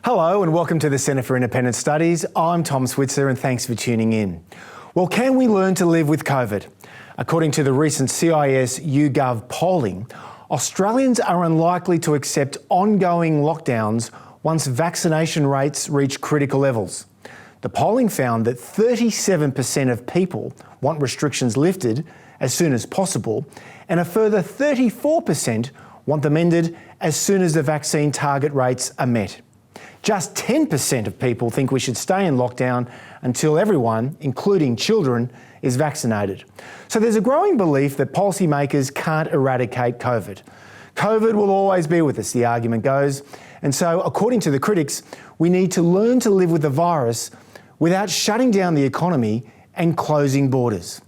Hello and welcome to the Centre for Independent Studies. I'm Tom Switzer and thanks for tuning in. Well, can we learn to live with COVID? According to the recent CIS YouGov polling, Australians are unlikely to accept ongoing lockdowns once vaccination rates reach critical levels. The polling found that 37% of people want restrictions lifted as soon as possible, and a further 34% want them ended as soon as the vaccine target rates are met. Just 10% of people think we should stay in lockdown until everyone, including children, is vaccinated. So there's a growing belief that policymakers can't eradicate COVID. COVID will always be with us, the argument goes. And so, according to the critics, we need to learn to live with the virus without shutting down the economy and closing borders.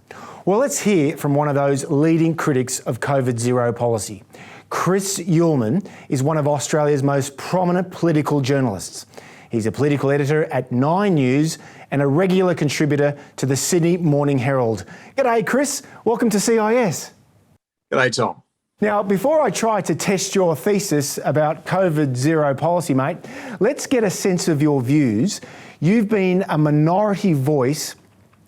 Well, let's hear from one of those leading critics of COVID zero policy. Chris Uhlmann is one of Australia's most prominent political journalists. He's a political editor at 9 News and a regular contributor to the Sydney Morning Herald. G'day, Chris. Welcome to CIS. G'day, Tom. Now, before I try to test your thesis about COVID zero policy, mate, let's get a sense of your views. You've been a minority voice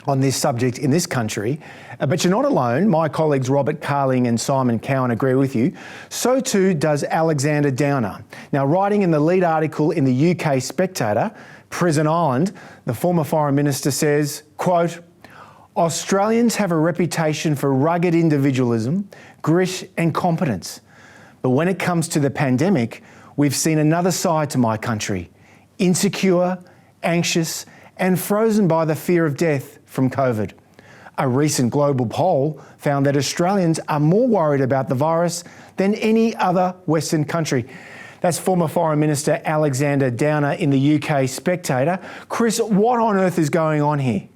on this subject in this country, but you're not alone. My colleagues Robert Carling and Simon Cowan agree with you. So too does Alexander Downer. Now, writing in the lead article in the UK Spectator, Prison Island, the former Foreign Minister says, quote, "Australians have a reputation for rugged individualism, grit and competence. But when it comes to the pandemic, we've seen another side to my country, insecure, anxious and frozen by the fear of death from COVID. A recent global poll found that Australians are more worried about the virus than any other Western country." That's former Foreign Minister Alexander Downer in the UK Spectator. Chris, what on earth is going on here?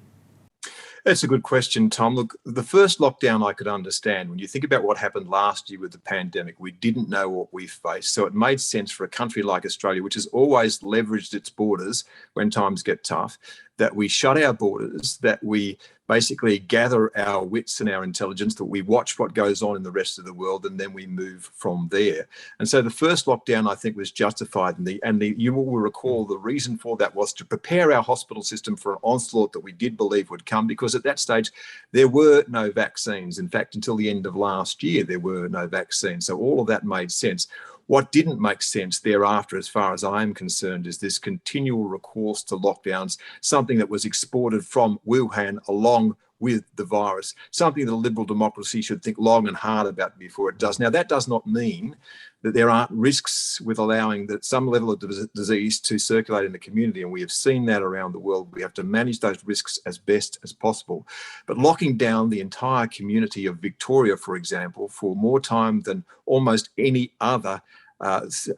That's a good question, Tom. Look, the first lockdown I could understand. When you think about what happened last year with the pandemic, we didn't know what we faced. So it made sense for a country like Australia, which has always leveraged its borders when times get tough, that we shut our borders, that we basically gather our wits and our intelligence, that we watch what goes on in the rest of the world, and then we move from there. And so the first lockdown, I think, was justified. And you will recall the reason for that was to prepare our hospital system for an onslaught that we did believe would come, because at that stage, there were no vaccines. In fact, until the end of last year, there were no vaccines. So all of that made sense. What didn't make sense thereafter, as far as I'm concerned, is this continual recourse to lockdowns, something that was exported from Wuhan along with the virus, something that a liberal democracy should think long and hard about before it does. Now, that does not mean that there aren't risks with allowing that some level of disease to circulate in the community, and we have seen that around the world. We have to manage those risks as best as possible. But locking down the entire community of Victoria, for example, for more time than almost any other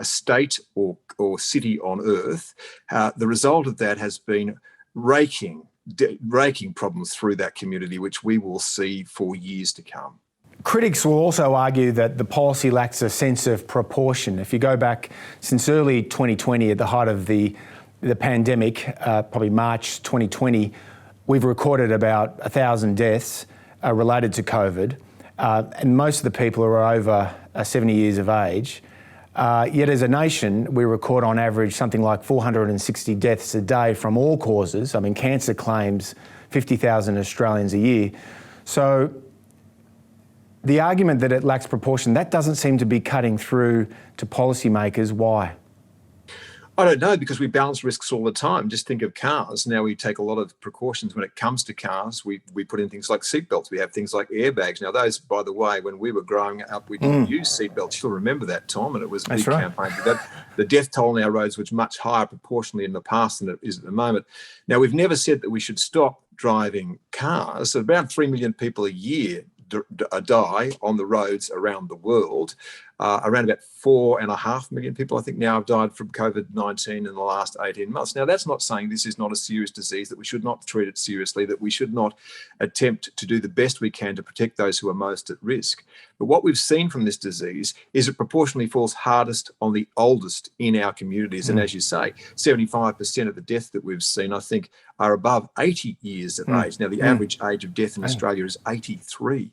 state or city on earth, the result of that has been raking problems through that community, which we will see for years to come. Critics will also argue that the policy lacks a sense of proportion. If you go back since early 2020, at the height of the pandemic, probably March 2020, we've recorded about 1,000 deaths related to COVID, and most of the people are over 70 years of age. Yet as a nation, we record on average something like 460 deaths a day from all causes. I mean, cancer claims 50,000 Australians a year. So the argument that it lacks proportion, that doesn't seem to be cutting through to policymakers. Why? I don't know, because we balance risks all the time. Just think of cars. Now we take a lot of precautions when it comes to cars. We put in things like seatbelts. We have things like airbags. Now those, by the way, when we were growing up, we didn't use seatbelts. You'll remember that, Tom, and it was a big campaign. The death toll on our roads was much higher proportionally in the past than it is at the moment. Now, we've never said that we should stop driving cars. So about 3 million people a year die on the roads around the world. Around about 4.5 million people, I think, now have died from COVID-19 in the last 18 months. Now, that's not saying this is not a serious disease, that we should not treat it seriously, that we should not attempt to do the best we can to protect those who are most at risk. But what we've seen from this disease is it proportionally falls hardest on the oldest in our communities. And as you say, 75% of the deaths that we've seen, I think, are above 80 years of age. Now, the average age of death in Australia is 83.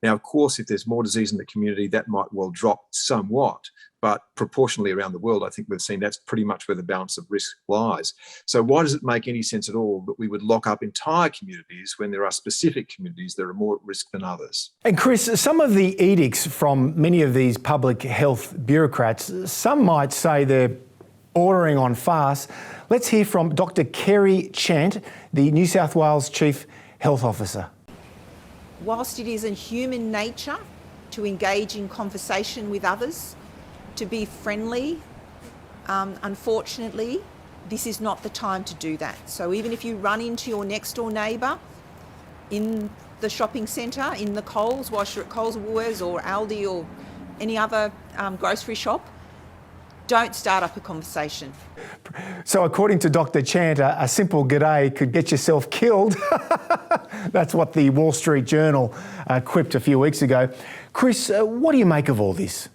Now, of course, if there's more disease in the community, that might well drop somewhat. But proportionally around the world, I think we've seen that's pretty much where the balance of risk lies. So why does it make any sense at all that we would lock up entire communities when there are specific communities that are more at risk than others? And Chris, some of the edicts from many of these public health bureaucrats, some might say they're bordering on farce. Let's hear from Dr. Kerry Chant, the New South Wales Chief Health Officer. Whilst it is in human nature to engage in conversation with others, to be friendly, unfortunately, this is not the time to do that. So even if you run into your next door neighbour in the shopping centre, in the Coles, whilst you're at Coles, Woolworths or Aldi or any other grocery shop, don't start up a conversation. So according to Dr. Chant, a simple g'day could get yourself killed. That's what the Wall Street Journal quipped a few weeks ago. Chris, what do you make of all this?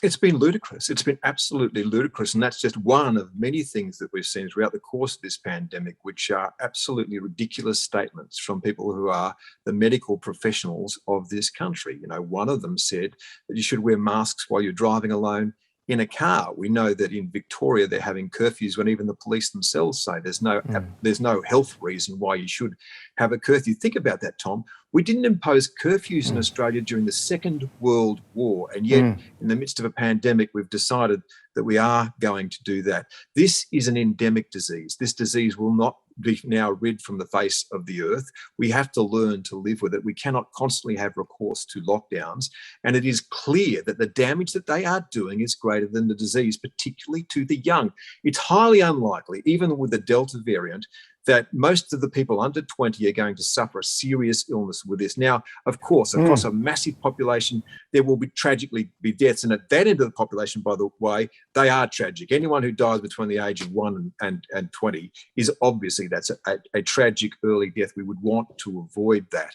It's been ludicrous. It's been absolutely ludicrous. And that's just one of many things that we've seen throughout the course of this pandemic, which are absolutely ridiculous statements from people who are the medical professionals of this country. You know, one of them said that you should wear masks while you're driving alone in a car. We know that in Victoria they're having curfews when even the police themselves say there's no health reason why you should have a curfew. Think about that, Tom. We didn't impose curfews in Australia during the Second World War, and yet in the midst of a pandemic we've decided that we are going to do that. This is an endemic disease. This disease will not be now rid from the face of the earth. We have to learn to live with it. We cannot constantly have recourse to lockdowns. And it is clear that the damage that they are doing is greater than the disease, particularly to the young. It's highly unlikely, even with the Delta variant, that most of the people under 20 are going to suffer a serious illness with this. Now, of course, across a massive population, there will be tragically be deaths. And at that end of the population, by the way, they are tragic. Anyone who dies between the age of 1 and 20 is obviously, that's a tragic early death. We would want to avoid that.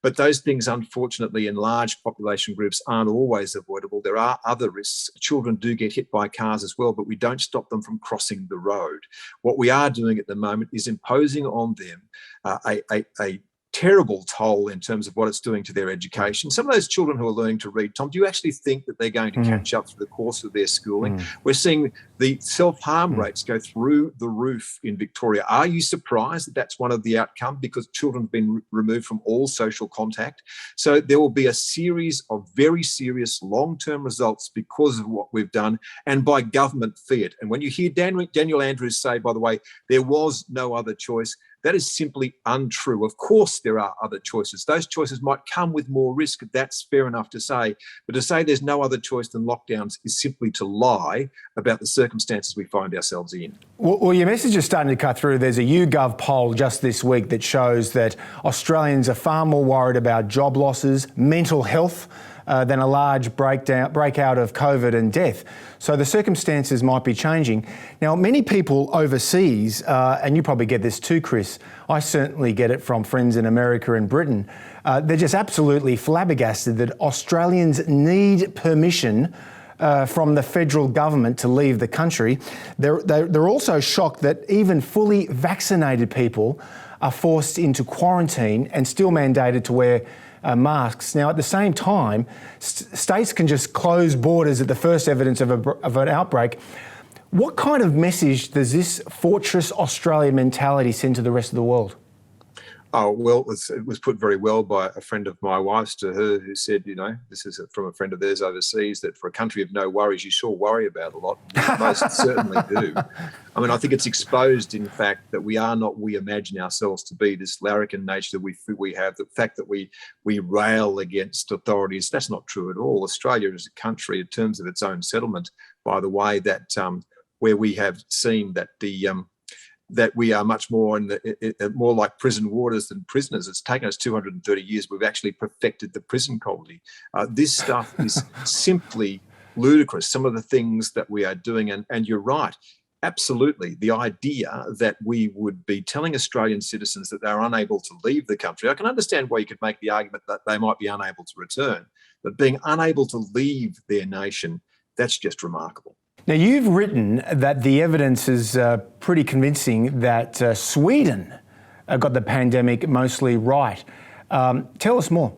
But those things, unfortunately, in large population groups aren't always avoidable. There are other risks. Children do get hit by cars as well, but we don't stop them from crossing the road. What we are doing at the moment is imposing on them a terrible toll in terms of what it's doing to their education. Some of those children who are learning to read, Tom, do you actually think that they're going to catch up through the course of their schooling? We're seeing the self-harm rates go through the roof in Victoria. Are you surprised that that's one of the outcomes? Because children have been removed from all social contact. So there will be a series of very serious long-term results because of what we've done and by government fiat. And when you hear Daniel Andrews say, by the way, there was no other choice, that is simply untrue. Of course, there are other choices. Those choices might come with more risk. That's fair enough to say. But to say there's no other choice than lockdowns is simply to lie about the circumstances we find ourselves in. Well, your message is starting to cut through. There's a YouGov poll just this week that shows that Australians are far more worried about job losses, mental health, than a large breakout of COVID and death. So the circumstances might be changing. Now, many people overseas, and you probably get this too, Chris, I certainly get it from friends in America and Britain, they're just absolutely flabbergasted that Australians need permission from the federal government to leave the country. They're also shocked that even fully vaccinated people are forced into quarantine and still mandated to wear masks. Now, at the same time, states can just close borders at the first evidence of an outbreak. What kind of message does this Fortress Australia mentality send to the rest of the world? Oh, well, it was put very well by a friend of my wife's to her, who said, you know, this is from a friend of theirs overseas, that for a country of no worries, you sure worry about a lot. Most certainly do. I mean, I think it's exposed, in fact, that we are not what we imagine ourselves to be, this larrikin nature that we have, the fact that we rail against authorities. That's not true at all. Australia is a country, in terms of its own settlement, by the way, that where we have seen that that we are much more more like prison warders than prisoners. It's taken us 230 years. We've actually perfected the prison colony. This stuff is simply ludicrous, some of the things that we are doing. And you're right, absolutely. The idea that we would be telling Australian citizens that they're unable to leave the country. I can understand why you could make the argument that they might be unable to return, but being unable to leave their nation, that's just remarkable. Now, you've written that the evidence is pretty convincing that Sweden got the pandemic mostly right. Tell us more.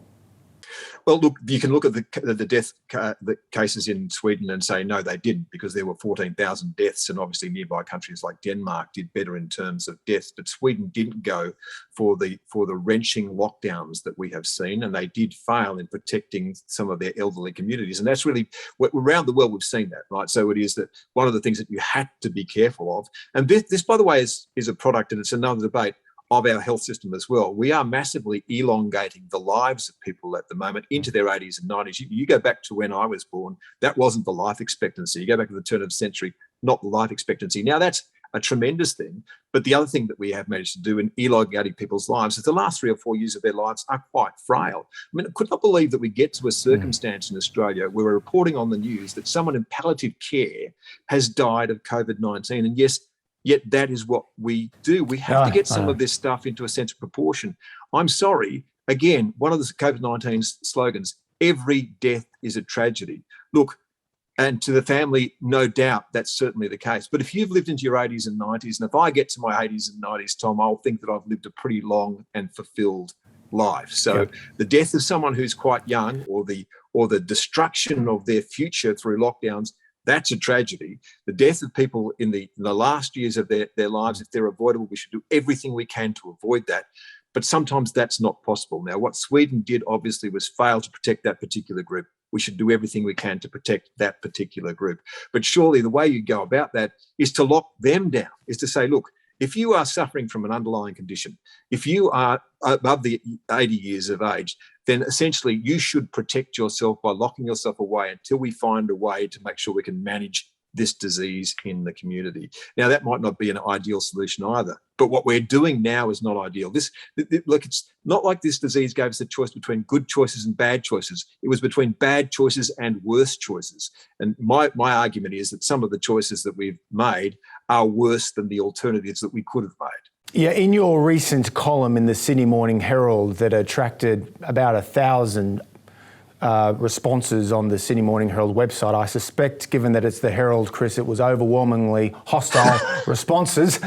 Well, look, you can look at the death the cases in Sweden and say, no, they didn't, because there were 14,000 deaths, and obviously nearby countries like Denmark did better in terms of deaths. But Sweden didn't go for the wrenching lockdowns that we have seen, and they did fail in protecting some of their elderly communities. And that's really, around the world we've seen that, right? So it is that one of the things that you had to be careful of, and this by the way, is a product, and it's another debate, of our health system as well. We are massively elongating the lives of people at the moment into their 80s and 90s. You go back to when I was born, that wasn't the life expectancy. You go back to the turn of the century, not the life expectancy. Now that's a tremendous thing. But the other thing that we have managed to do in elongating people's lives is the last 3 or 4 years of their lives are quite frail. I mean, I could not believe that we get to a circumstance in Australia where we're reporting on the news that someone in palliative care has died of COVID-19. And yes, yet that is what we do. We have to get some of this stuff into a sense of proportion. I'm sorry, again, one of the COVID-19 slogans, every death is a tragedy. Look, and to the family, no doubt, that's certainly the case. But if you've lived into your 80s and 90s, and if I get to my 80s and 90s, Tom, I'll think that I've lived a pretty long and fulfilled life. So the death of someone who's quite young, or the destruction of their future through lockdowns, that's a tragedy. The death of people in the last years of their lives, if they're avoidable, we should do everything we can to avoid that. But sometimes that's not possible. Now, what Sweden did, obviously, was fail to protect that particular group. We should do everything we can to protect that particular group. But surely the way you go about that is to lock them down, is to say, look, if you are suffering from an underlying condition, if you are above the 80 years of age, then essentially you should protect yourself by locking yourself away until we find a way to make sure we can manage this disease in the community. Now, that might not be an ideal solution either, but what we're doing now is not ideal. Look, it's not like this disease gave us a choice between good choices and bad choices. It was between bad choices and worse choices. And my argument is that some of the choices that we've made are worse than the alternatives that we could have made. Yeah, in your recent column in the Sydney Morning Herald that attracted about 1,000 responses on the Sydney Morning Herald website, I suspect, given that it's the Herald, Chris, it was overwhelmingly hostile responses.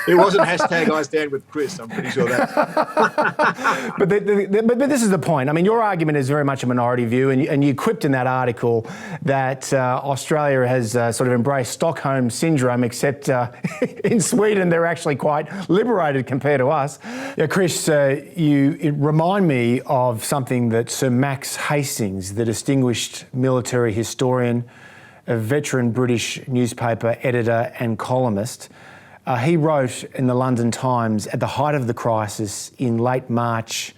It wasn't hashtag I stand with Chris, I'm pretty sure that. But this is the point. I mean, your argument is very much a minority view, and you quipped in that article that Australia has sort of embraced Stockholm syndrome, except in Sweden they're actually quite liberated compared to us. Yeah, Chris, you remind me of something that Sir Max Hastings, the distinguished military historian, a veteran British newspaper editor and columnist, he wrote in the London Times at the height of the crisis in late March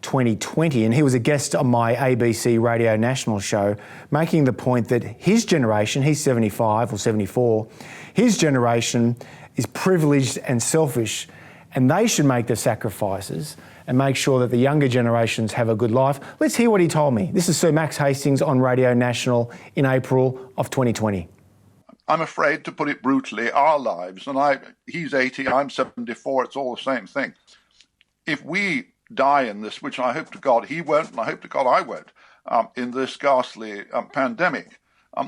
2020, and he was a guest on my ABC Radio National show, making the point that his generation, he's 75 or 74, his generation is privileged and selfish, and they should make the sacrifices and make sure that the younger generations have a good life. Let's hear what he told me. This is Sir Max Hastings on Radio National in April of 2020. I'm afraid, to put it brutally, our lives, and he's 80, I'm 74, it's all the same thing. If we die in this, which I hope to God he won't, and I hope to God I won't, in this ghastly pandemic,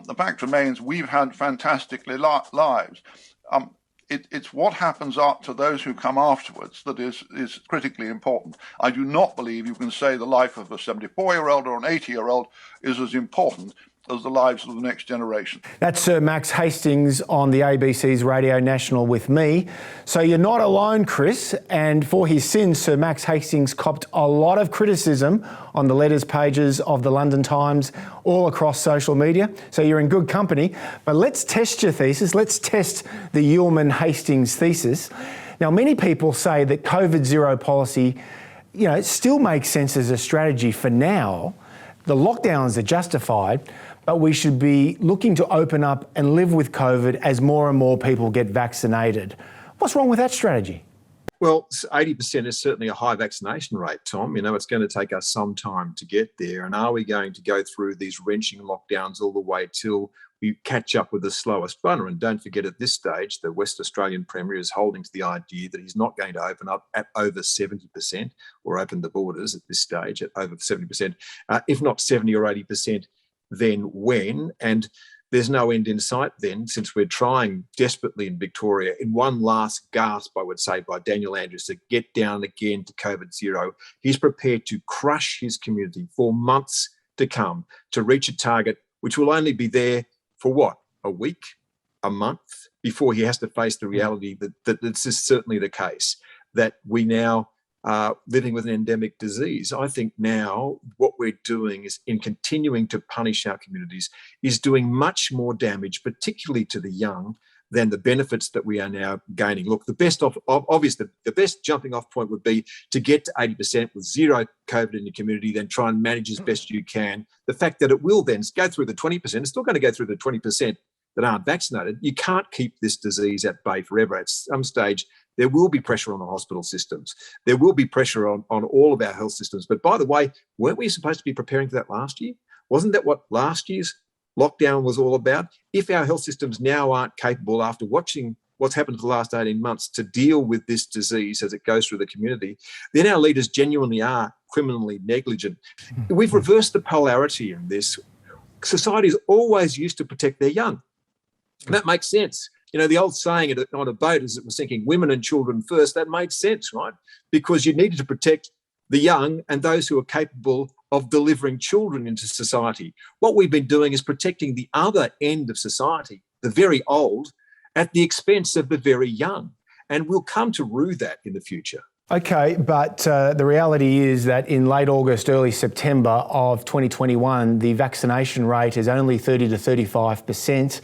the fact remains we've had fantastically lives. It's what happens to those who come afterwards that is critically important. I do not believe you can say the life of a 74-year-old or an 80-year-old is as important as the lives of the next generation. That's Sir Max Hastings on the ABC's Radio National with me. So you're not alone, Chris, and for his sins, Sir Max Hastings copped a lot of criticism on the letters pages of the London Times, all across social media. So you're in good company. But let's test your thesis. Let's test the Uhlmann Hastings thesis. Now, many people say that COVID zero policy, still makes sense as a strategy for now. The lockdowns are justified, but we should be looking to open up and live with COVID as more and more people get vaccinated. What's wrong with that strategy? Well, 80% is certainly a high vaccination rate, Tom. It's going to take us some time to get there. And are we going to go through these wrenching lockdowns all the way till we catch up with the slowest runner? And don't forget, at this stage, the West Australian Premier is holding to the idea that he's not going to open up at over 70% or open the borders at this stage at over 70%. If not 70 or 80%, then when? And there's no end in sight then, since we're trying desperately in Victoria, in one last gasp, I would say, by Daniel Andrews to get down again to COVID zero. He's prepared to crush his community for months to come to reach a target which will only be there for what? A week? A month? Before he has to face the reality that this is certainly the case, that we now are living with an endemic disease. I think now what we're doing is, in continuing to punish our communities, is doing much more damage, particularly to the young, than the benefits that we are now gaining. Look, the best jumping off point would be to get to 80% with zero COVID in your community, then try and manage as best you can. The fact that it will then go through the 20%, it's still going to go through the 20% that aren't vaccinated. You can't keep this disease at bay forever. At some stage, there will be pressure on the hospital systems. There will be pressure on all of our health systems. But by the way, weren't we supposed to be preparing for that last year? Wasn't that what last year's lockdown was all about? If our health systems now aren't capable, after watching what's happened for the last 18 months, to deal with this disease as it goes through the community, then our leaders genuinely are criminally negligent. We've reversed the polarity in this. Society's always used to protect their young. And that makes sense. You know, the old saying on a boat as it was sinking, women and children first, that made sense, right? Because you needed to protect the young and those who are capable of delivering children into society. What we've been doing is protecting the other end of society, the very old, at the expense of the very young. And we'll come to rue that in the future. Okay, but the reality is that in late August, early September of 2021, the vaccination rate is only 30 to 35%.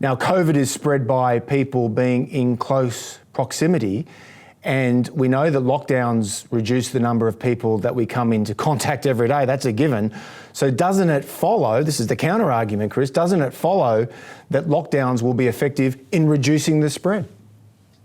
Now, COVID is spread by people being in close proximity, and we know that lockdowns reduce the number of people that we come into contact every day. That's a given. So doesn't it follow, this is the counter argument, Chris, doesn't it follow that lockdowns will be effective in reducing the spread?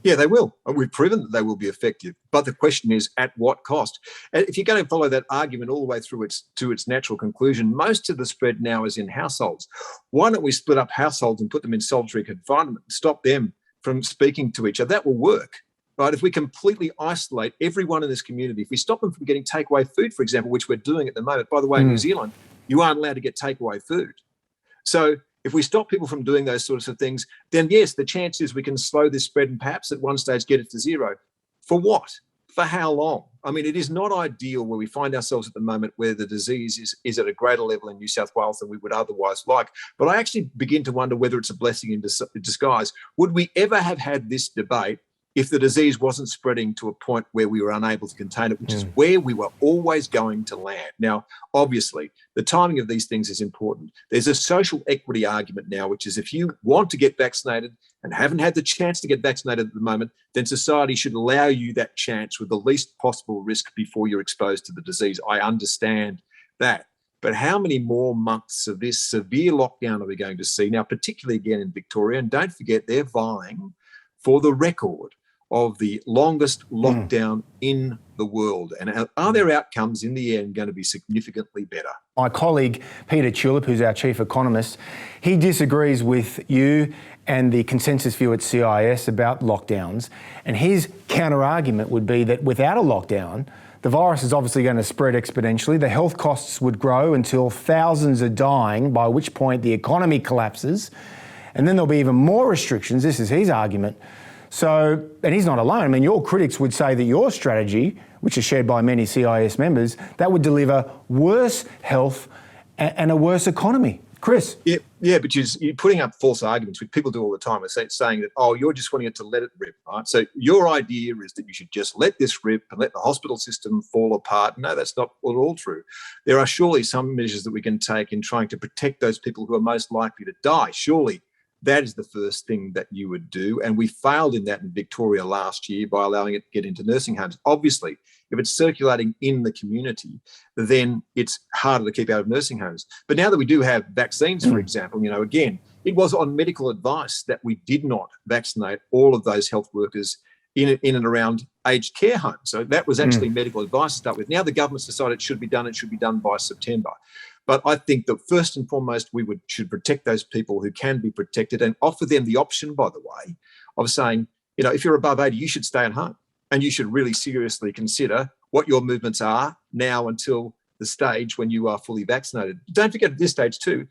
Yeah, they will. We've proven that they will be effective. But the question is, at what cost? And if you're going to follow that argument all the way through to its natural conclusion, most of the spread now is in households. Why don't we split up households and put them in solitary confinement and stop them from speaking to each other? That will work, right? If we completely isolate everyone in this community, if we stop them from getting takeaway food, for example, which we're doing at the moment. By the way, in New Zealand, you aren't allowed to get takeaway food. So if we stop people from doing those sorts of things, then yes, the chance is we can slow this spread and perhaps at one stage get it to zero. For what? For how long? I mean, it is not ideal where we find ourselves at the moment where the disease is at a greater level in New South Wales than we would otherwise like. But I actually begin to wonder whether it's a blessing in disguise. Would we ever have had this debate if the disease wasn't spreading to a point where we were unable to contain it, which is where we were always going to land? Now, obviously, the timing of these things is important. There's a social equity argument now, which is if you want to get vaccinated and haven't had the chance to get vaccinated at the moment, then society should allow you that chance with the least possible risk before you're exposed to the disease. I understand that. But how many more months of this severe lockdown are we going to see now, particularly again in Victoria? And don't forget, they're vying for the record of the longest lockdown in the world. And are their outcomes in the end going to be significantly better? My colleague, Peter Tulip, who's our chief economist, he disagrees with you and the consensus view at CIS about lockdowns. And his counter-argument would be that without a lockdown, the virus is obviously going to spread exponentially. The health costs would grow until thousands are dying, by which point the economy collapses. And then there'll be even more restrictions. This is his argument. So, and he's not alone. I mean, your critics would say that your strategy, which is shared by many CIS members, that would deliver worse health and a worse economy. Chris? Yeah, but you're putting up false arguments, which people do all the time. It's saying that, oh, you're just wanting it to let it rip, right? So your idea is that you should just let this rip and let the hospital system fall apart. No, that's not at all true. There are surely some measures that we can take in trying to protect those people who are most likely to die. Surely that is the first thing that you would do. And we failed in that in Victoria last year by allowing it to get into nursing homes. Obviously, if it's circulating in the community, then it's harder to keep out of nursing homes. But now that we do have vaccines, for example, again, it was on medical advice that we did not vaccinate all of those health workers in and around aged care homes. So that was actually medical advice to start with. Now the government's decided it should be done by September. But I think that first and foremost, we should protect those people who can be protected and offer them the option, by the way, of saying, if you're above 80, you should stay at home and you should really seriously consider what your movements are now until the stage when you are fully vaccinated. Don't forget at this stage too,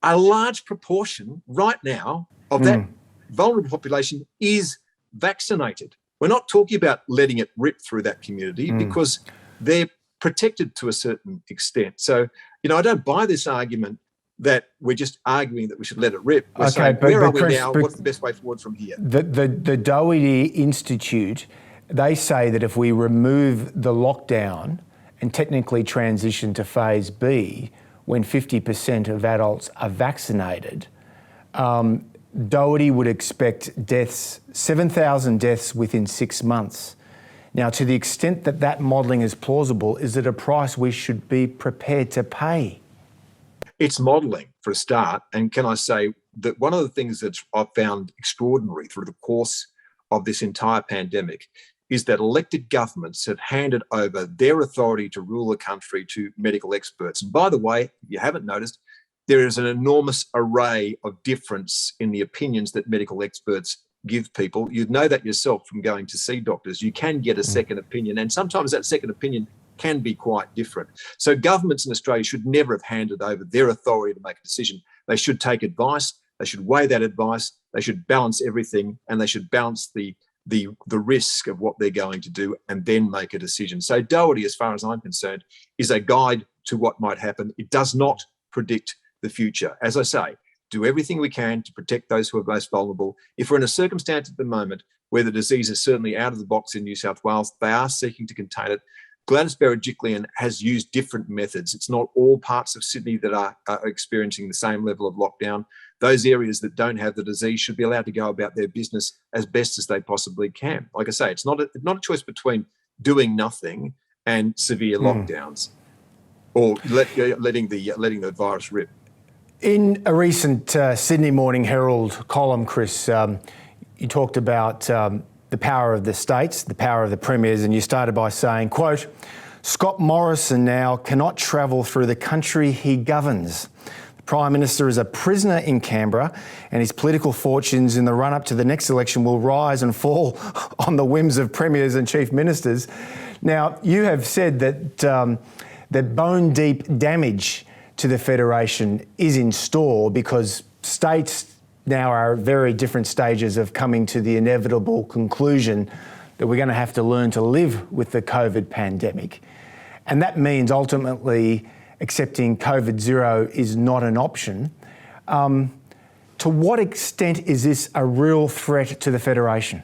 a large proportion right now of that vulnerable population is vaccinated. We're not talking about letting it rip through that community because they're protected to a certain extent. So, I don't buy this argument that we're just arguing that we should let it rip. We're saying, where are we now? What's the best way forward from here? The Doherty Institute, they say that if we remove the lockdown and technically transition to phase B, when 50% of adults are vaccinated, Doherty would expect deaths, 7,000 deaths within 6 months. Now, to the extent that that modelling is plausible, is it a price we should be prepared to pay? It's modelling for a start. And can I say that one of the things that I've found extraordinary through the course of this entire pandemic is that elected governments have handed over their authority to rule the country to medical experts. And by the way, if you haven't noticed, there is an enormous array of difference in the opinions that medical experts give people. You'd know that yourself from going to see doctors. You can get a second opinion, and sometimes that second opinion can be quite different. So governments in Australia should never have handed over their authority to make a decision. They should take advice, they should weigh that advice, they should balance everything, and they should balance the risk of what they're going to do and then make a decision. So Doherty, as far as I'm concerned, is a guide to what might happen. It does not predict the future. As I say, do everything we can to protect those who are most vulnerable. If we're in a circumstance at the moment where the disease is certainly out of the box in New South Wales, they are seeking to contain it. Gladys Berejiklian has used different methods. It's not all parts of Sydney that are experiencing the same level of lockdown. Those areas that don't have the disease should be allowed to go about their business as best as they possibly can. Like I say, it's not a choice between doing nothing and severe lockdowns, or letting the virus rip. In a recent Sydney Morning Herald column, Chris, you talked about the power of the states, the power of the premiers, and you started by saying, quote, Scott Morrison now cannot travel through the country he governs. The Prime Minister is a prisoner in Canberra, and his political fortunes in the run-up to the next election will rise and fall on the whims of premiers and chief ministers. Now, you have said that that bone-deep damage to the Federation is in store because states now are at very different stages of coming to the inevitable conclusion that we're going to have to learn to live with the COVID pandemic. And that means ultimately accepting COVID zero is not an option. To what extent is this a real threat to the Federation?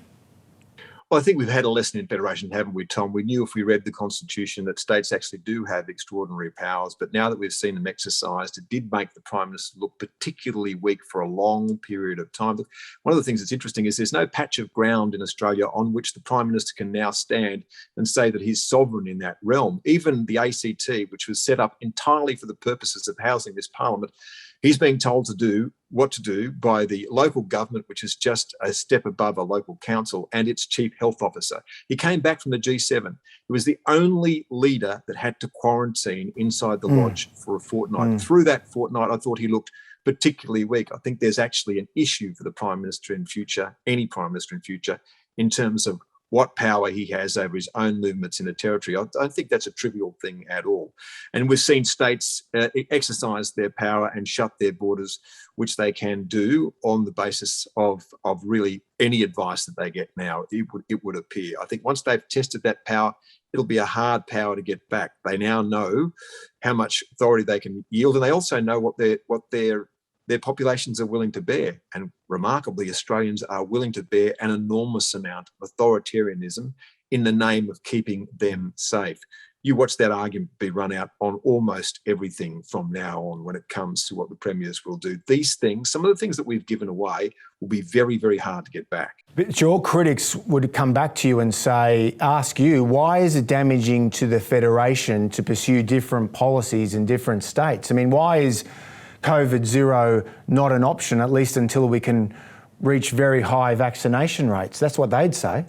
Well, I think we've had a lesson in Federation, haven't we, Tom? We knew if we read the Constitution that states actually do have extraordinary powers, but now that we've seen them exercised, it did make the Prime Minister look particularly weak for a long period of time. One of the things that's interesting is there's no patch of ground in Australia on which the Prime Minister can now stand and say that he's sovereign in that realm. Even the ACT, which was set up entirely for the purposes of housing this Parliament, he's being told to do what to do by the local government, which is just a step above a local council, and its chief health officer. He came back from the G7. He was the only leader that had to quarantine inside the lodge for a fortnight. Through that fortnight, I thought he looked particularly weak. I think there's actually an issue for the Prime Minister in future, any Prime Minister in future, in terms of what power he has over his own movements in the territory. I don't think that's a trivial thing at all. And we've seen states exercise their power and shut their borders, which they can do on the basis of really any advice that they get now, it would appear. I think once they've tested that power, it'll be a hard power to get back. They now know how much authority they can yield, and they also know what their populations are willing to bear. And remarkably, Australians are willing to bear an enormous amount of authoritarianism in the name of keeping them safe. You watch that argument be run out on almost everything from now on when it comes to what the premiers will do. These things, some of the things that we've given away, will be very, very hard to get back. But your critics would come back to you and ask you, why is it damaging to the Federation to pursue different policies in different states? I mean, why is COVID zero not an option, at least until we can reach very high vaccination rates? That's what they'd say.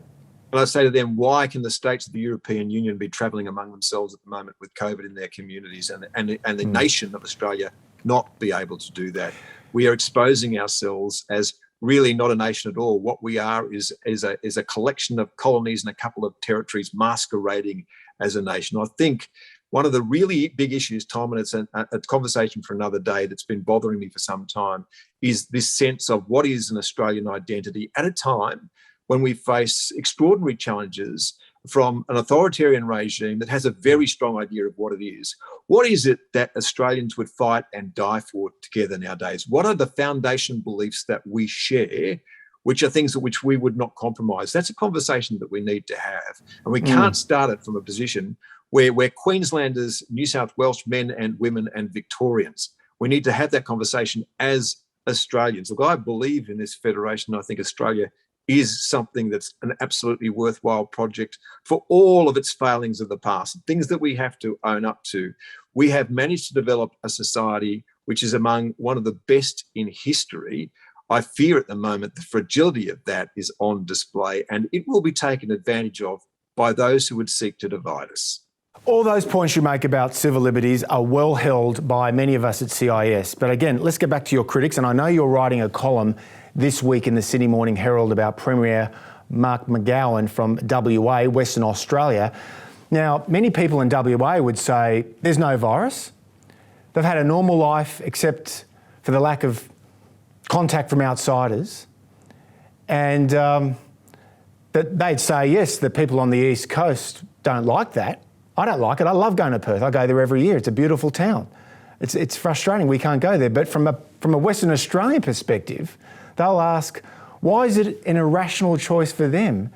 And I say to them, why can the states of the European Union be travelling among themselves at the moment with COVID in their communities and the nation of Australia not be able to do that? We are exposing ourselves as really not a nation at all. What we are is a collection of colonies and a couple of territories masquerading as a nation. I think one of the really big issues, Tom, and it's a conversation for another day that's been bothering me for some time, is this sense of what is an Australian identity at a time when we face extraordinary challenges from an authoritarian regime that has a very strong idea of what it is. What is it that Australians would fight and die for together nowadays? What are the foundation beliefs that we share, which are things which we would not compromise? That's a conversation that we need to have. And we can't start it from a position where we're Queenslanders, New South Welsh men and women and Victorians. We need to have that conversation as Australians. Look, I believe in this federation. I think Australia is something that's an absolutely worthwhile project for all of its failings of the past, things that we have to own up to. We have managed to develop a society which is among one of the best in history. I fear at the moment the fragility of that is on display, and it will be taken advantage of by those who would seek to divide us. All those points you make about civil liberties are well held by many of us at CIS. But again, let's get back to your critics. And I know you're writing a column this week in the Sydney Morning Herald about Premier Mark McGowan from WA, Western Australia. Now, many people in WA would say there's no virus. They've had a normal life except for the lack of contact from outsiders. And that they'd say, yes, the people on the East Coast don't like that. I don't like it. I love going to Perth. I go there every year. It's a beautiful town. It's frustrating we can't go there. But from a Western Australian perspective, they'll ask, why is it an irrational choice for them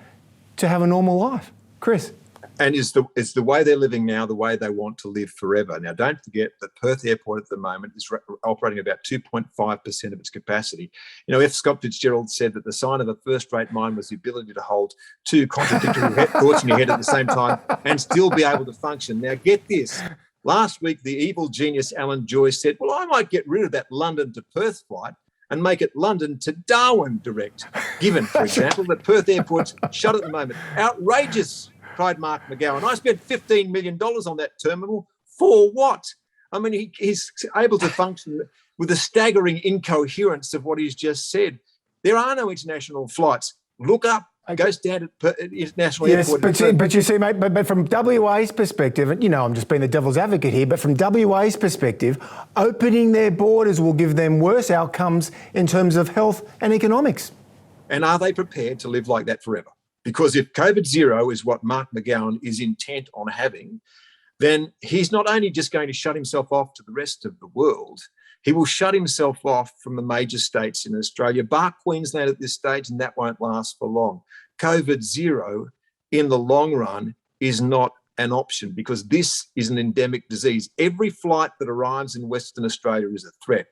to have a normal life? Chris? And is the way they're living now the way they want to live forever? Now, don't forget that Perth Airport at the moment is operating about 2.5% of its capacity. You know, F. Scott Fitzgerald said that the sign of a first-rate mind was the ability to hold two contradictory thoughts in your head at the same time and still be able to function. Now, get this. Last week, the evil genius Alan Joyce said, well, I might get rid of that London to Perth flight and make it London to Darwin direct, given, for example, that Perth Airport's shut at the moment. Outrageous, cried Mark McGowan. I spent $15 million on that terminal. For what? I mean, he's able to function with the staggering incoherence of what he's just said. There are no international flights. Look up. Go stand at International Airport. But you see, mate, but from WA's perspective, and you know, I'm just being the devil's advocate here, but from WA's perspective, opening their borders will give them worse outcomes in terms of health and economics. And are they prepared to live like that forever? Because if COVID zero is what Mark McGowan is intent on having, then he's not only just going to shut himself off to the rest of the world, he will shut himself off from the major states in Australia, bar Queensland at this stage, and that won't last for long. COVID zero in the long run is not an option because this is an endemic disease. Every flight that arrives in Western Australia is a threat.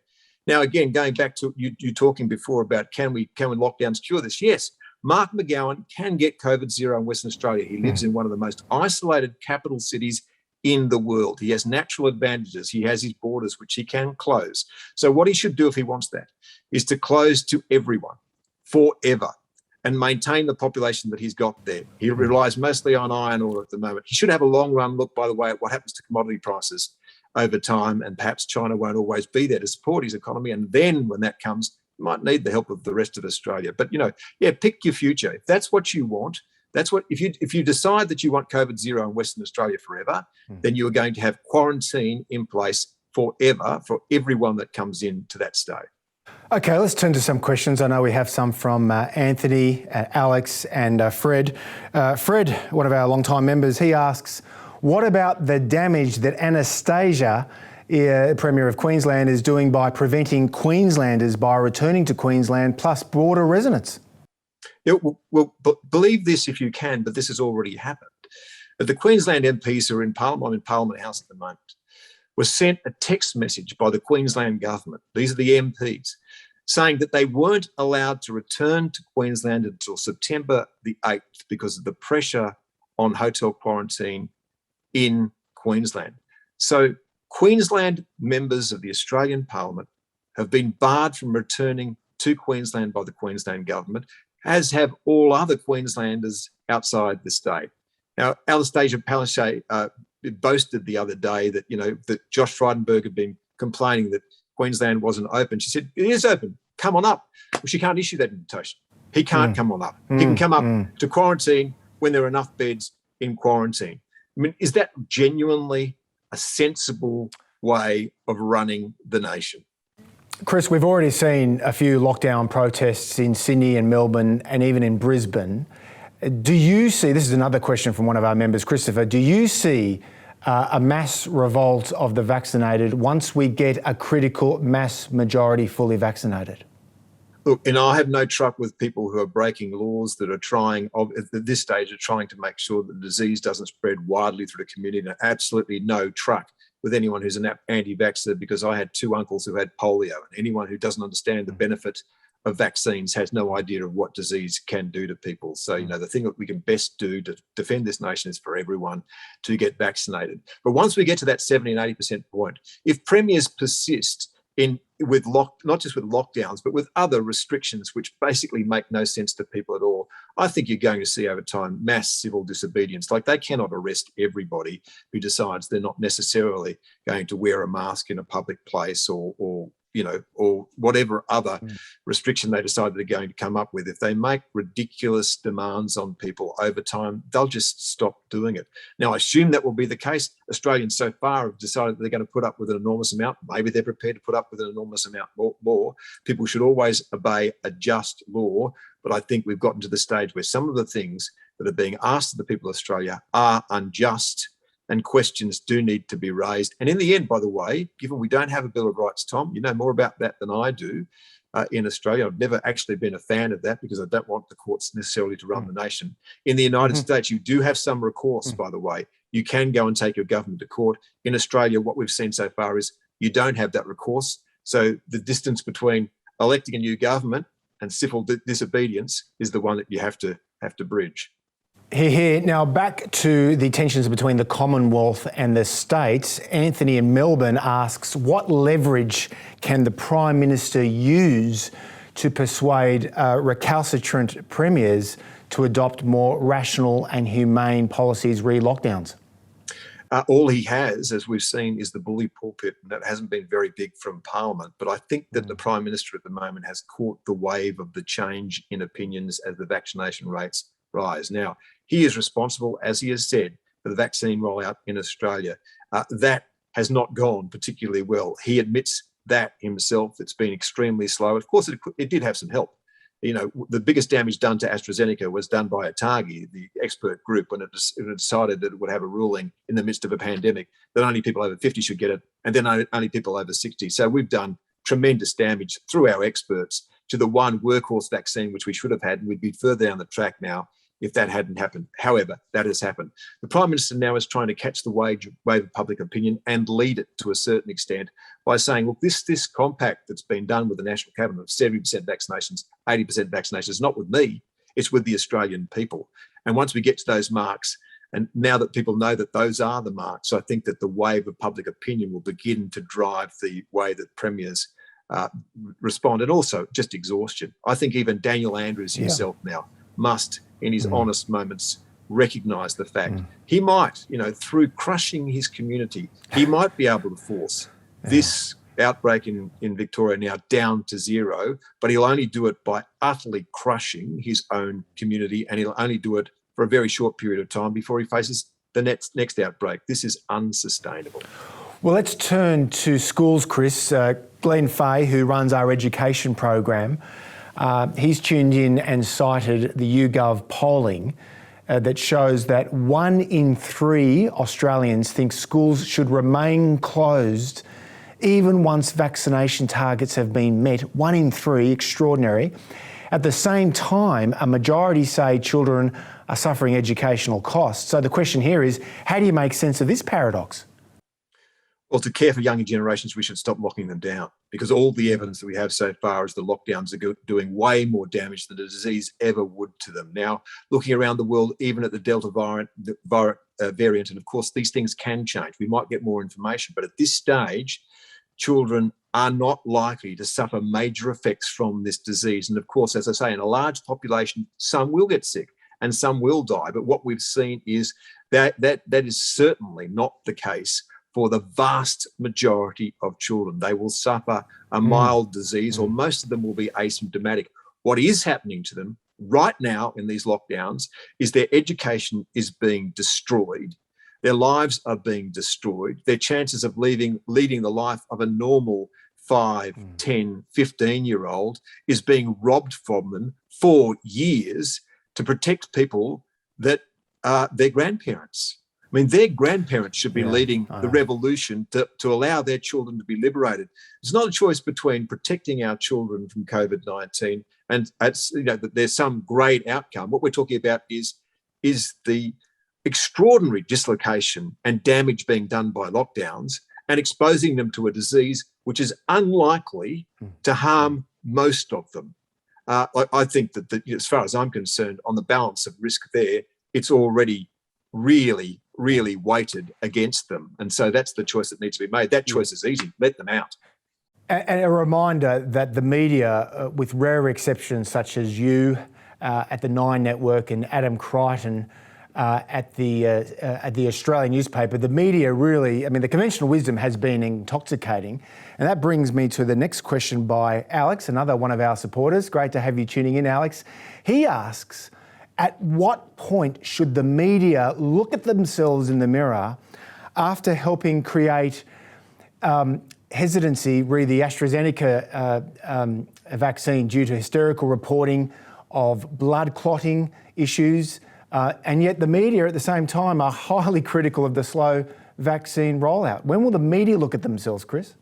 Now, again, going back to you talking before about can lockdowns cure this? Yes. Mark McGowan can get COVID zero in Western Australia. He lives in one of the most isolated capital cities in the world. He has natural advantages. He has his borders, which he can close. So what he should do if he wants that is to close to everyone forever and maintain the population that he's got there. He relies mostly on iron ore at the moment. He should have a long run look, by the way, at what happens to commodity prices over time, and perhaps China won't always be there to support his economy. And then when that comes, you might need the help of the rest of Australia. But, you know, yeah, pick your future. If that's what you want, that's what, if you decide that you want COVID zero in Western Australia forever, then you are going to have quarantine in place forever for everyone that comes into that state. Okay, let's turn to some questions. I know we have some from Anthony, Alex and Fred. Fred, one of our long-time members, he asks, what about the damage that Anastasia, Premier of Queensland, is doing by preventing Queenslanders by returning to Queensland plus border residents? Yeah, well, believe this if you can, but this has already happened. The Queensland MPs who are in Parliament House at the moment was sent a text message by the Queensland government, these are the MPs, saying that they weren't allowed to return to Queensland until September the 8th because of the pressure on hotel quarantine in Queensland. So Queensland members of the Australian Parliament have been barred from returning to Queensland by the Queensland government, as have all other Queenslanders outside the state. Now, Anastasia Palaszczuk boasted the other day that, you know, that Josh Frydenberg had been complaining that Queensland wasn't open. She said, it is open, come on up. Well, she can't issue that invitation. He can't come on up. He can come up to quarantine when there are enough beds in quarantine. I mean, is that genuinely a sensible way of running the nation. Chris, we've already seen a few lockdown protests in Sydney and Melbourne and even in Brisbane. Do you see, this is another question from one of our members, Christopher, do you see a mass revolt of the vaccinated once we get a critical mass majority fully vaccinated? Look, and I have no truck with people who are breaking laws that are trying, at this stage, are trying to make sure that the disease doesn't spread widely through the community. And absolutely no truck with anyone who's an anti-vaxxer, because I had two uncles who had polio. And anyone who doesn't understand the benefit of vaccines has no idea of what disease can do to people. So, the thing that we can best do to defend this nation is for everyone to get vaccinated. But once we get to that 70 and 80% point, if premiers persist not just with lockdowns, but with other restrictions which basically make no sense to people at all, I think you're going to see over time mass civil disobedience. Like, they cannot arrest everybody who decides they're not necessarily going to wear a mask in a public place or whatever other restriction they decide they're going to come up with. If they make ridiculous demands on people over time, they'll just stop doing it. Now, I assume that will be the case. Australians so far have decided that they're going to put up with an enormous amount. Maybe they're prepared to put up with an enormous amount more. People should always obey a just law. But I think we've gotten to the stage where some of the things that are being asked of the people of Australia are unjust, and questions do need to be raised. And in the end, by the way, given we don't have a Bill of Rights, Tom, you know more about that than I do in Australia. I've never actually been a fan of that because I don't want the courts necessarily to run the nation. In the United States, you do have some recourse, by the way. You can go and take your government to court. In Australia, what we've seen so far is you don't have that recourse. So the distance between electing a new government and civil disobedience is the one that you have to bridge. Here. Now, back to the tensions between the Commonwealth and the states. Anthony in Melbourne asks, what leverage can the Prime Minister use to persuade recalcitrant premiers to adopt more rational and humane policies re lockdowns? All he has, as we've seen, is the bully pulpit, and that hasn't been very big from Parliament. But I think that the Prime Minister at the moment has caught the wave of the change in opinions as the vaccination rates rise. Now, he is responsible, as he has said, for the vaccine rollout in Australia. That has not gone particularly well. He admits that himself. It's been extremely slow. Of course, it did have some help. The biggest damage done to AstraZeneca was done by ATAGI, the expert group, when it decided that it would have a ruling in the midst of a pandemic that only people over 50 should get it, and then only people over 60. So we've done tremendous damage through our experts to the one workhorse vaccine which we should have had, and we'd be further down the track now if that hadn't happened. However, that has happened. The Prime Minister now is trying to catch the wave of public opinion and lead it to a certain extent by saying, look, this compact that's been done with the National Cabinet of 70% vaccinations, 80% vaccinations, not with me, it's with the Australian people. And once we get to those marks, and now that people know that those are the marks, I think that the wave of public opinion will begin to drive the way that premiers respond, and also just exhaustion. I think even Daniel Andrews himself now must, in his honest moments, recognise the fact he might, through crushing his community, he might be able to force this outbreak in Victoria now down to zero, but he'll only do it by utterly crushing his own community, and he'll only do it for a very short period of time before he faces the next outbreak. This is unsustainable. Well, let's turn to schools, Chris. Glenn Fay, who runs our education program, he's tuned in and cited the YouGov polling that shows that 1 in 3 Australians think schools should remain closed even once vaccination targets have been met. 1 in 3, extraordinary. At the same time, a majority say children are suffering educational costs. So the question here is, how do you make sense of this paradox? Well, to care for younger generations, we should stop locking them down, because all the evidence that we have so far is the lockdowns are doing way more damage than the disease ever would to them. Now, looking around the world, even at the Delta variant, and of course, these things can change. We might get more information, but at this stage, children are not likely to suffer major effects from this disease. And of course, as I say, in a large population, some will get sick and some will die. But what we've seen is that is certainly not the case for the vast majority of children. They will suffer a mild disease, or most of them will be asymptomatic. What is happening to them right now in these lockdowns is their education is being destroyed. Their lives are being destroyed. Their chances of leading the life of a normal 5, 10, 15-year-old is being robbed from them for years to protect people that are their grandparents. I mean, their grandparents should be leading the revolution to allow their children to be liberated. It's not a choice between protecting our children from COVID-19 and that there's some great outcome. What we're talking about is the extraordinary dislocation and damage being done by lockdowns and exposing them to a disease which is unlikely to harm most of them. I think that, as far as I'm concerned, on the balance of risk there, it's already really, really weighted against them. And so that's the choice that needs to be made. That choice is easy. Let them out. And a reminder that the media, with rare exceptions such as you at the Nine Network and Adam Crichton at the Australian newspaper, the media really, I mean, the conventional wisdom has been intoxicating. And that brings me to the next question by Alex, another one of our supporters. Great to have you tuning in, Alex. He asks, at what point should the media look at themselves in the mirror after helping create hesitancy re the AstraZeneca vaccine due to hysterical reporting of blood clotting issues, and yet the media at the same time are highly critical of the slow vaccine rollout? When will the media look at themselves, Chris?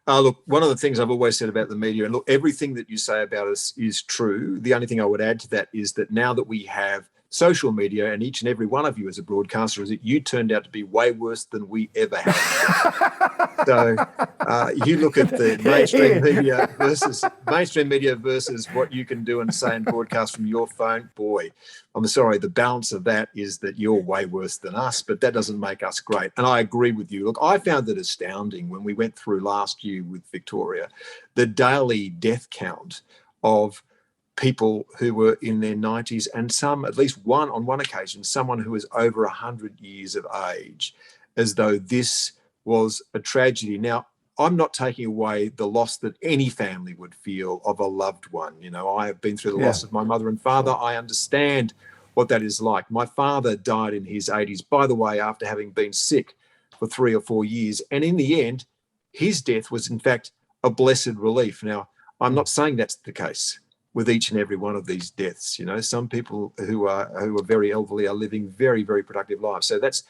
Look, one of the things I've always said about the media, and look, everything that you say about us is true. The only thing I would add to that is that now that we have social media, and each and every one of you as a broadcaster, is that you turned out to be way worse than we ever have. So you look at the mainstream media versus what you can do and say and broadcast from your phone. Boy, I'm sorry, the balance of that is that you're way worse than us, but that doesn't make us great. And I agree with you. Look, I found it astounding when we went through last year with Victoria, the daily death count of people who were in their 90s, and some, at least one on one occasion, someone who was over 100 years of age, as though this was a tragedy. Now, I'm not taking away the loss that any family would feel of a loved one. You know, I have been through the loss of my mother and father. I understand what that is like. My father died in his 80s, by the way, after having been sick for 3 or 4 years. And in the end, his death was, in fact, a blessed relief. Now, I'm not saying that's the case with each and every one of these deaths. You know, some people who are very elderly are living very, very productive lives. So that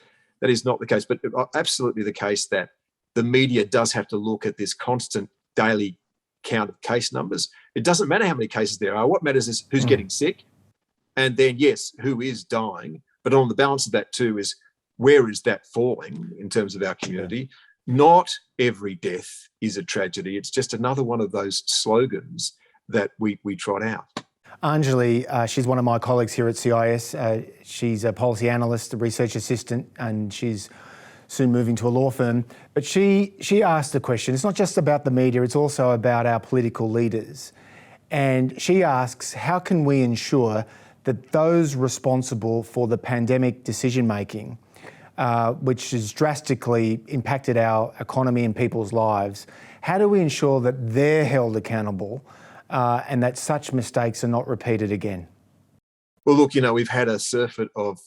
is not the case, but absolutely the case that the media does have to look at this constant daily count of case numbers. It doesn't matter how many cases there are. What matters is who's getting sick, and then, yes, who is dying. But on the balance of that too is, where is that falling in terms of our community? Not every death is a tragedy. It's just another one of those slogans that we trot out. Anjali, she's one of my colleagues here at CIS. She's a policy analyst, a research assistant, and she's soon moving to a law firm. But she asked the question, it's not just about the media, it's also about our political leaders. And she asks, how can we ensure that those responsible for the pandemic decision-making, which has drastically impacted our economy and people's lives, how do we ensure that they're held accountable and that such mistakes are not repeated again? Well, look, you know, we've had a surfeit of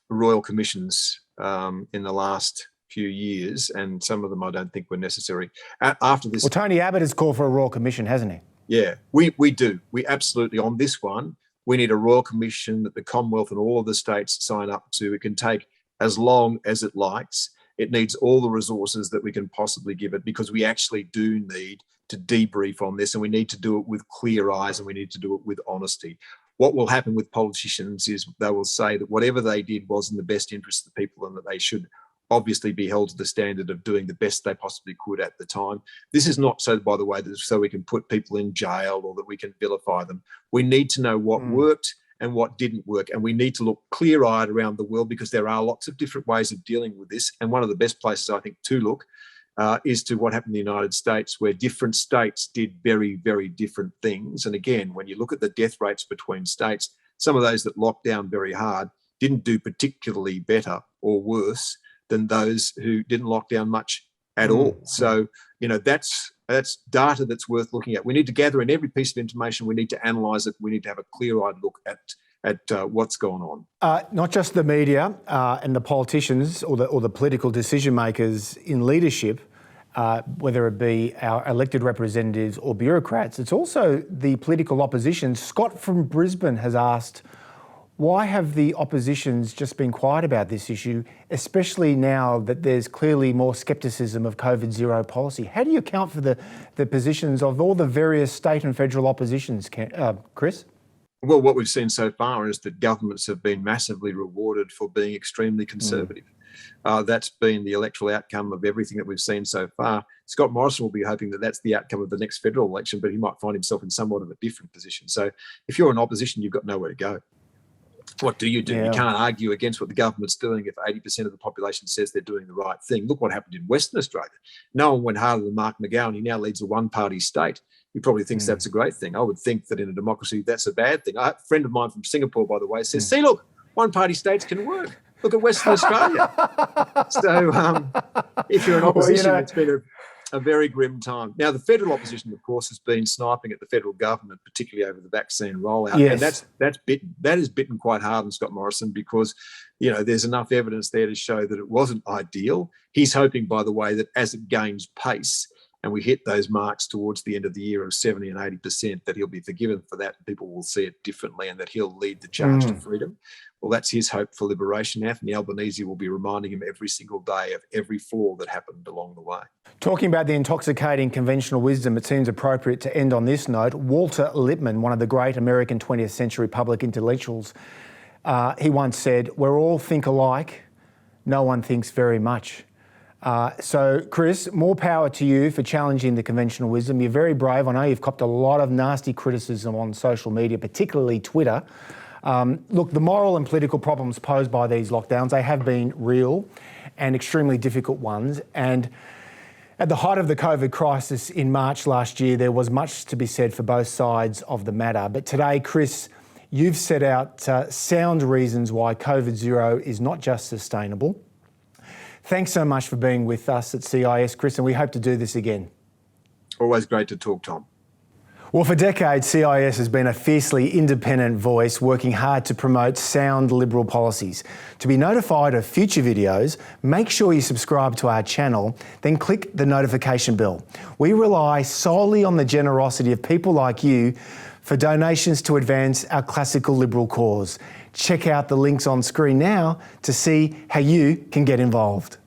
royal commissions in the last few years, and some of them I don't think were necessary. After this, well, Tony Abbott has called for a royal commission, hasn't he? Yeah, we do. We absolutely, on this one, we need a royal commission that the Commonwealth and all of the states sign up to. It can take as long as it likes. It needs all the resources that we can possibly give it, because we actually do need to debrief on this, and we need to do it with clear eyes, and we need to do it with honesty. What will happen with politicians is they will say that whatever they did was in the best interest of the people, and that they should obviously be held to the standard of doing the best they possibly could at the time. This is not so, by the way, that so we can put people in jail or that we can vilify them. We need to know what worked and what didn't work, and we need to look clear-eyed around the world, because there are lots of different ways of dealing with this. And one of the best places, I think, to look is to what happened in the United States, where different states did very, very different things. And again, when you look at the death rates between states, some of those that locked down very hard didn't do particularly better or worse than those who didn't lock down much at all. So, you know, that's data that's worth looking at. We need to gather in every piece of information. We need to analyse it. We need to have a clear-eyed look at what's gone on. Not just the media and the politicians or the political decision makers in leadership, whether it be our elected representatives or bureaucrats, it's also the political opposition. Scott from Brisbane has asked, why have the oppositions just been quiet about this issue, especially now that there's clearly more scepticism of COVID zero policy? How do you account for the positions of all the various state and federal oppositions, Chris? Well, what we've seen so far is that governments have been massively rewarded for being extremely conservative. That's been the electoral outcome of everything that we've seen so far. Scott Morrison will be hoping that that's the outcome of the next federal election, but he might find himself in somewhat of a different position. So if you're in opposition, you've got nowhere to go. What do? You can't argue against what the government's doing if 80% of the population says they're doing the right thing. Look what happened in Western Australia. No one went harder than Mark McGowan. He now leads a one-party state. He probably thinks that's a great thing. I would think that in a democracy, that's a bad thing. A friend of mine from Singapore, by the way, says, see, look, one-party states can work. Look at Western Australia. So if you're in opposition, it's been a very grim time. Now, the federal opposition, of course, has been sniping at the federal government, particularly over the vaccine rollout. Yes. And that is bitten quite hard on Scott Morrison because, there's enough evidence there to show that it wasn't ideal. He's hoping, by the way, that as it gains pace and we hit those marks towards the end of the year of 70 and 80%, that he'll be forgiven for that and people will see it differently and that he'll lead the charge to freedom. Well, that's his hope for liberation. Anthony Albanese will be reminding him every single day of every fall that happened along the way. Talking about the intoxicating conventional wisdom, it seems appropriate to end on this note. Walter Lippmann, one of the great American 20th century public intellectuals, he once said, "We're all think alike, no one thinks very much." So, Chris, more power to you for challenging the conventional wisdom. You're very brave. I know you've copped a lot of nasty criticism on social media, particularly Twitter. Look, the moral and political problems posed by these lockdowns, they have been real and extremely difficult ones. And at the height of the COVID crisis in March last year, there was much to be said for both sides of the matter. But today, Chris, you've set out sound reasons why COVID zero is not just sustainable. Thanks so much for being with us at CIS, Chris, and we hope to do this again. Always great to talk, Tom. Well, for decades, CIS has been a fiercely independent voice working hard to promote sound Liberal policies. To be notified of future videos, make sure you subscribe to our channel, then click the notification bell. We rely solely on the generosity of people like you for donations to advance our classical Liberal cause. Check out the links on screen now to see how you can get involved.